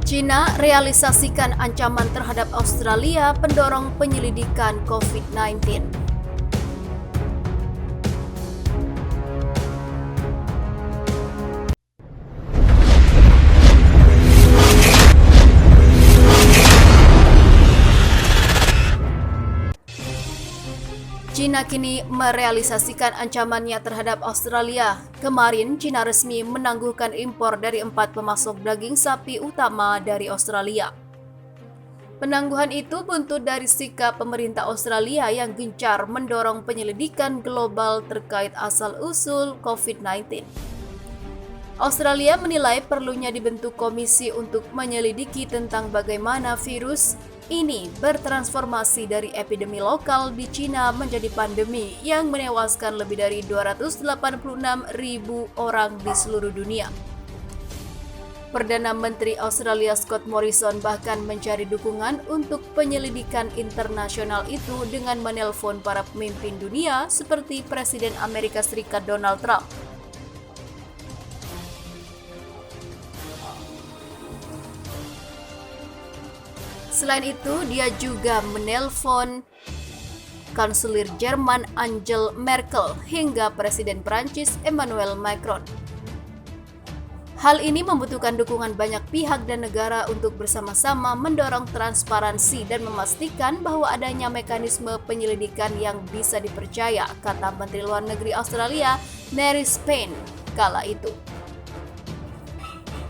China realisasikan ancaman terhadap Australia pendorong penyelidikan COVID-19. China kini merealisasikan ancamannya terhadap Australia. Kemarin, China resmi menangguhkan impor dari 4 pemasok daging sapi utama dari Australia. Penangguhan itu buntut dari sikap pemerintah Australia yang gencar mendorong penyelidikan global terkait asal-usul COVID-19. Australia menilai perlunya dibentuk komisi untuk menyelidiki tentang bagaimana virus ini bertransformasi dari epidemi lokal di China menjadi pandemi yang menewaskan lebih dari 286.000 orang di seluruh dunia. Perdana Menteri Australia Scott Morrison bahkan mencari dukungan untuk penyelidikan internasional itu dengan menelpon para pemimpin dunia seperti Presiden Amerika Serikat Donald Trump. Selain itu, dia juga menelpon Kanselir Jerman Angela Merkel hingga Presiden Prancis Emmanuel Macron. Hal ini membutuhkan dukungan banyak pihak dan negara untuk bersama-sama mendorong transparansi dan memastikan bahwa adanya mekanisme penyelidikan yang bisa dipercaya, kata Menteri Luar Negeri Australia Marise Payne kala itu.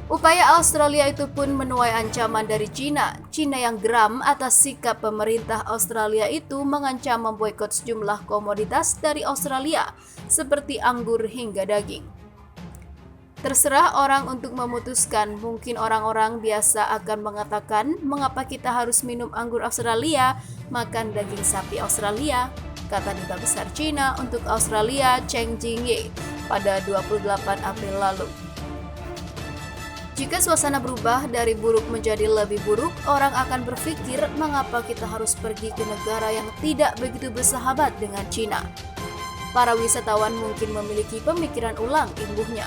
Upaya Australia itu pun menuai ancaman dari China. China yang geram atas sikap pemerintah Australia itu mengancam memboikot sejumlah komoditas dari Australia, seperti anggur hingga daging. Terserah orang untuk memutuskan, mungkin orang-orang biasa akan mengatakan, mengapa kita harus minum anggur Australia, makan daging sapi Australia, kata Duta Besar China untuk Australia Cheng Jingye pada 28 April lalu. Jika suasana berubah dari buruk menjadi lebih buruk, orang akan berpikir mengapa kita harus pergi ke negara yang tidak begitu bersahabat dengan China. Para wisatawan mungkin memiliki pemikiran ulang, imbuhnya.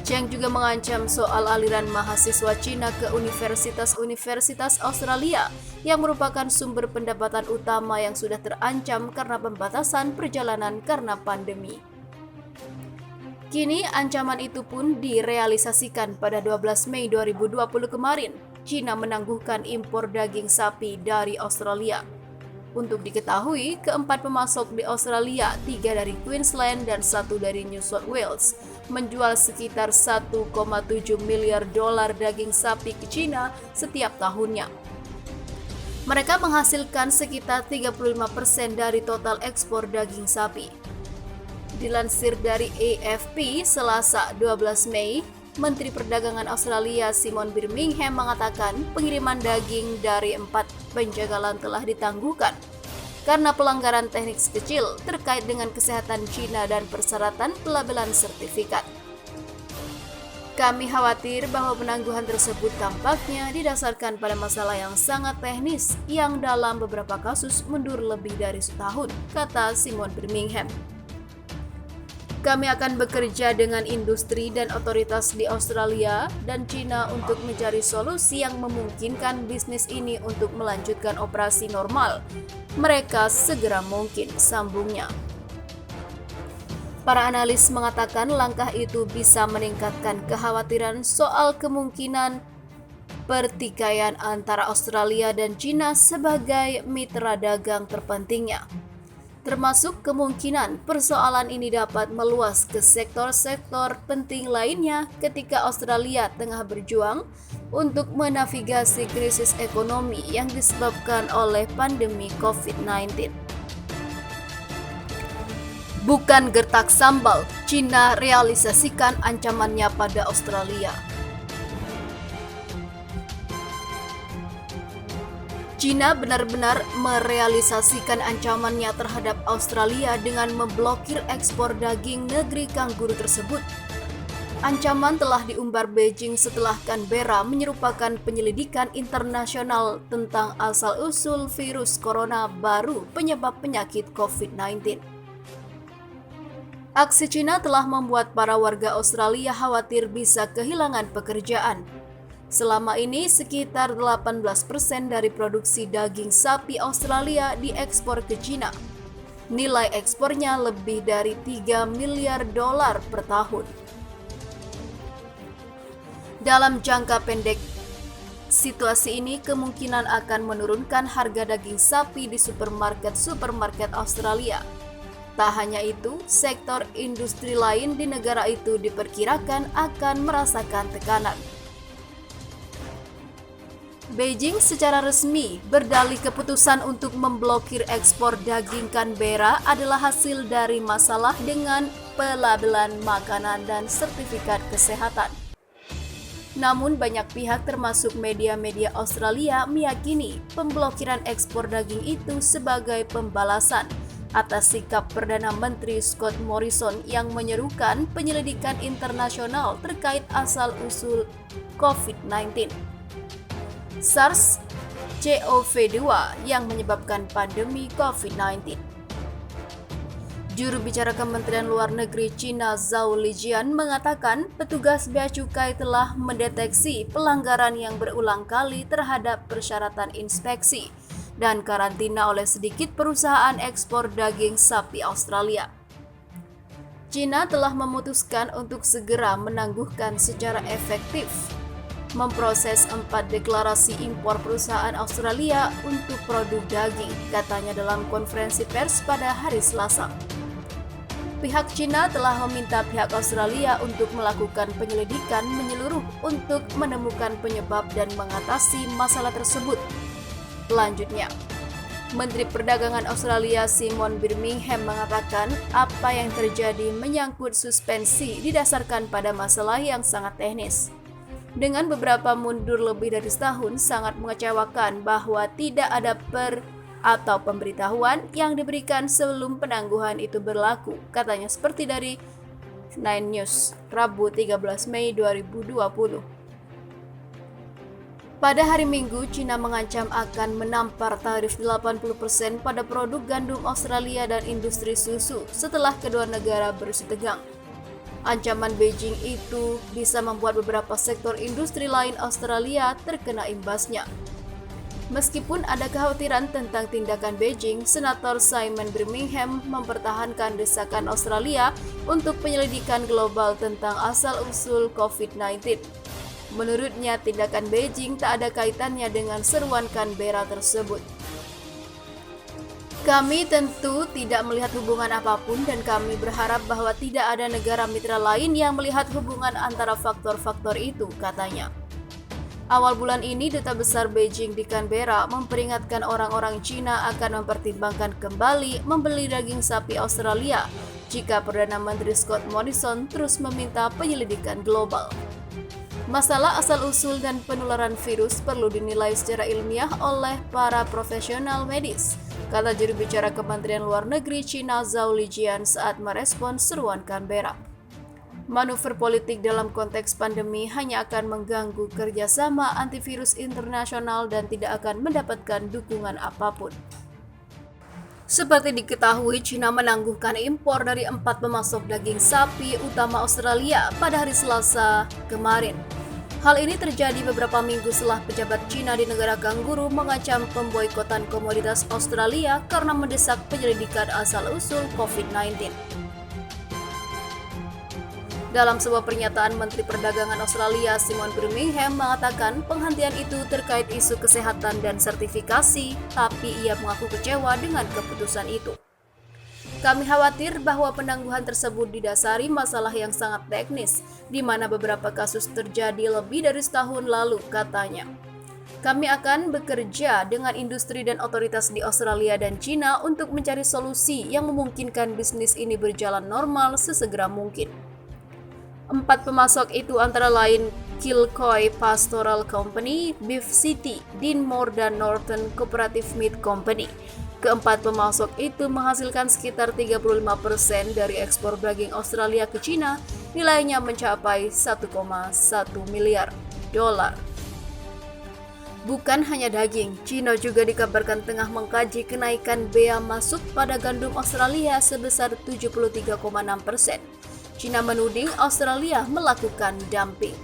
Cheng juga mengancam soal aliran mahasiswa China ke universitas-universitas Australia yang merupakan sumber pendapatan utama yang sudah terancam karena pembatasan perjalanan karena pandemi. Kini ancaman itu pun direalisasikan pada 12 Mei 2020 kemarin. China menangguhkan impor daging sapi dari Australia. Untuk diketahui, keempat pemasok di Australia, 3 dari Queensland dan 1 dari New South Wales, menjual sekitar 1,7 miliar dolar daging sapi ke China setiap tahunnya. Mereka menghasilkan sekitar 35% dari total ekspor daging sapi. Dilansir dari AFP Selasa 12 Mei, Menteri Perdagangan Australia Simon Birmingham mengatakan pengiriman daging dari 4 penjagalan telah ditangguhkan karena pelanggaran teknik kecil terkait dengan kesehatan China dan persyaratan pelabelan sertifikat. Kami khawatir bahwa penangguhan tersebut tampaknya didasarkan pada masalah yang sangat teknis yang dalam beberapa kasus mundur lebih dari setahun, kata Simon Birmingham. Kami akan bekerja dengan industri dan otoritas di Australia dan China untuk mencari solusi yang memungkinkan bisnis ini untuk melanjutkan operasi normal. Mereka segera mungkin, sambungnya. Para analis mengatakan langkah itu bisa meningkatkan kekhawatiran soal kemungkinan pertikaian antara Australia dan China sebagai mitra dagang terpentingnya. Termasuk kemungkinan persoalan ini dapat meluas ke sektor-sektor penting lainnya ketika Australia tengah berjuang untuk menavigasi krisis ekonomi yang disebabkan oleh pandemi COVID-19. Bukan gertak sambal, China realisasikan ancamannya pada Australia. China benar-benar merealisasikan ancamannya terhadap Australia dengan memblokir ekspor daging negeri kanguru tersebut. Ancaman telah diumbar Beijing setelah Canberra menyerupakan penyelidikan internasional tentang asal-usul virus corona baru penyebab penyakit COVID-19. Aksi China telah membuat para warga Australia khawatir bisa kehilangan pekerjaan. Selama ini sekitar 18% dari produksi daging sapi Australia diekspor ke Cina. Nilai ekspornya lebih dari 3 miliar dolar per tahun. Dalam jangka pendek, situasi ini kemungkinan akan menurunkan harga daging sapi di supermarket Australia. Tak hanya itu, sektor industri lain di negara itu diperkirakan akan merasakan tekanan. Beijing secara resmi berdalih keputusan untuk memblokir ekspor daging Canberra adalah hasil dari masalah dengan pelabelan makanan dan sertifikat kesehatan. Namun banyak pihak termasuk media-media Australia meyakini pemblokiran ekspor daging itu sebagai pembalasan atas sikap Perdana Menteri Scott Morrison yang menyerukan penyelidikan internasional terkait asal-usul COVID-19. SARS-CoV-2 yang menyebabkan pandemi COVID-19. Juru bicara Kementerian Luar Negeri China Zhao Lijian mengatakan petugas bea cukai telah mendeteksi pelanggaran yang berulang kali terhadap persyaratan inspeksi dan karantina oleh sedikit perusahaan ekspor daging sapi Australia. China telah memutuskan untuk segera menangguhkan secara efektif memproses 4 deklarasi impor perusahaan Australia untuk produk daging, katanya dalam konferensi pers pada hari Selasa. Pihak China telah meminta pihak Australia untuk melakukan penyelidikan menyeluruh untuk menemukan penyebab dan mengatasi masalah tersebut. Selanjutnya, Menteri Perdagangan Australia Simon Birmingham mengatakan apa yang terjadi menyangkut suspensi didasarkan pada masalah yang sangat teknis. Dengan beberapa mundur lebih dari setahun, sangat mengecewakan bahwa tidak ada pemberitahuan yang diberikan sebelum penangguhan itu berlaku, katanya seperti dari Nine News, Rabu 13 Mei 2020. Pada hari Minggu, China mengancam akan menampar tarif 80% pada produk gandum Australia dan industri susu setelah kedua negara bersih tegang. Ancaman Beijing itu bisa membuat beberapa sektor industri lain Australia terkena imbasnya. Meskipun ada kekhawatiran tentang tindakan Beijing, Senator Simon Birmingham mempertahankan desakan Australia untuk penyelidikan global tentang asal-usul COVID-19. Menurutnya, tindakan Beijing tak ada kaitannya dengan seruan Canberra tersebut. Kami tentu tidak melihat hubungan apapun dan kami berharap bahwa tidak ada negara mitra lain yang melihat hubungan antara faktor-faktor itu, katanya. Awal bulan ini, Duta Besar Beijing di Canberra memperingatkan orang-orang Cina akan mempertimbangkan kembali membeli daging sapi Australia jika Perdana Menteri Scott Morrison terus meminta penyelidikan global. Masalah asal-usul dan penularan virus perlu dinilai secara ilmiah oleh para profesional medis, kata juru bicara Kementerian Luar Negeri China Zhao Lijian saat merespons seruan Canberra. Manuver politik dalam konteks pandemi hanya akan mengganggu kerjasama antivirus internasional dan tidak akan mendapatkan dukungan apapun. Seperti diketahui, China menangguhkan impor dari 4 pemasok daging sapi utama Australia pada hari Selasa kemarin. Hal ini terjadi beberapa minggu setelah pejabat China di negara kanguru mengacam pemboikotan komoditas Australia karena mendesak penyelidikan asal-usul COVID-19. Dalam sebuah pernyataan, Menteri Perdagangan Australia Simon Birmingham mengatakan penghentian itu terkait isu kesehatan dan sertifikasi, tapi ia mengaku kecewa dengan keputusan itu. Kami khawatir bahwa penangguhan tersebut didasari masalah yang sangat teknis, di mana beberapa kasus terjadi lebih dari setahun lalu, katanya. Kami akan bekerja dengan industri dan otoritas di Australia dan China untuk mencari solusi yang memungkinkan bisnis ini berjalan normal sesegera mungkin. 4 pemasok itu antara lain Kilcoy Pastoral Company, Beef City, Dinmore, dan Northern Cooperative Meat Company. Keempat pemasok itu menghasilkan sekitar 35% dari ekspor daging Australia ke China, nilainya mencapai 1,1 miliar dolar. Bukan hanya daging, China juga dikabarkan tengah mengkaji kenaikan bea masuk pada gandum Australia sebesar 73,6%. China menuding Australia melakukan dumping.